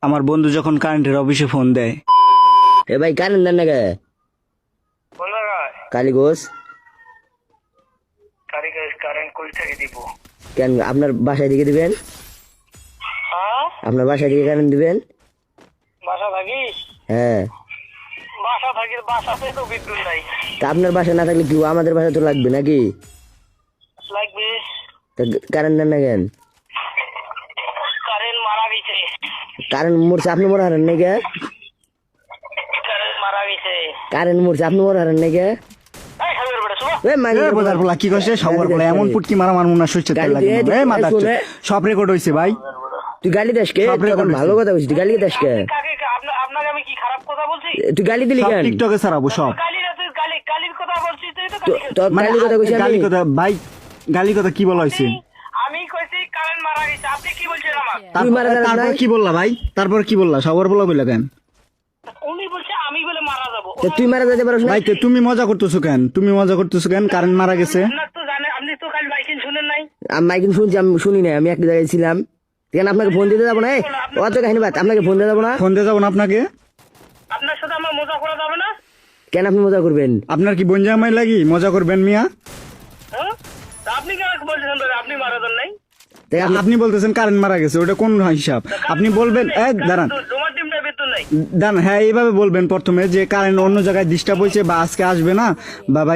আমার বন্ধু যখন কারেন্টের অফিসে ফোন দেয়। এ ভাই কারেন্ট দেন না কে? কালীগঞ্জ। কারেন্ট কই থেকে দিব? কেন আপনার বাসায় দিকে দিবেন? হ্যাঁ আপনার বাসায় দিকে কারেন্ট দিবেন? বাসা থাকি, হ্যাঁ। বাসাতে তো বিদ্যুৎ নাই। তা আপনার বাসায় না থাকলে কি আমাদের বাসায় তো লাগবে নাকি? লাগবে। তা কারেন্ট দেন না কেন? কারেন্ট মারা গেছে। কারেন্ট মরছে আপনি মরে হারেন নাকি? কারেন্ট মারা গেছে। কারেন্ট মরছে আপনি মরে হারেন নাকি? এই খাবার বেটা শুনো। এ মানি এ বোঝার বলা কি করছে সবার বলে এমন পুটকি মারা মার মুনা শস্য তেল লাগে গালি দিয়ে এ মাথা শুনে। সব রেকর্ড হইছে ভাই। তুই গালি দেশ কে? সব তুই এখন record ভালো কথা বলছিস, তুই গালি দেশ কে? কাকে আপনাকে আমি কি খারাপ কথা বলছি? তুই গালি দিলি সব কেন? টিকটকে ছাড়াবো সব। কালির কথা বলছি তুই তো তো- তোর মানে গালি কথা কইছি গালি আমি? কথা ভাই, গালি কথা কি বলা হইছে? আমি কইছি কারেন্ট মারা গেছে, আপনি কি বলছেন আমার? তুই মারা যাস তারপর নাই? কি বললা ভাই? তারপর কি বললা? সবার বলা কইলা কেন? উনি বলছে আমি বলে মারা যাবো। তো তুই মারা যেতে পারছ না? ভাই তো তুমি মজা করতেছো কেন? তুমি মজা করতেছো কেন? কারেন্ট মারা গেছে। আপনার তো জানেন, আপনি তো কাল বাইকিং শুনেন নাই? আমি মাইকিং শুনছি, আমি শুনি না, আমি একটা জায়গায় ছিলাম। কেন আপনাকে ফোন দিতে যাবো না? অত কাহিনী বাদ, আপনাকে ফোন দিতে যাবো না? ফোন দিয়ে যাবো না আপনাকে? আপনার সাথে আমার মজা করা যাবে না? কেন আপনি মজা করবেন? আপনার কি বন জামাই লাগি মজা করবেন মিয়া? হ্যাঁ? তা আপনি কেন বলছেন বলে আপনি মারা যান নাই? তাই আপনি বলতেছেন কারেন্ট মারা গেছে, ওটা কোন হিসাব? আপনি বলবেন দাঁড়ান তোমার টিমটা বেতন নাই। দাঁড়ান, হ্যাঁ এইভাবে বলবেন প্রথমে যে কারেন্ট অন্য জায়গায় ডিস্টার্ব হয়েছে বা আজকে আসবে না বা ভাই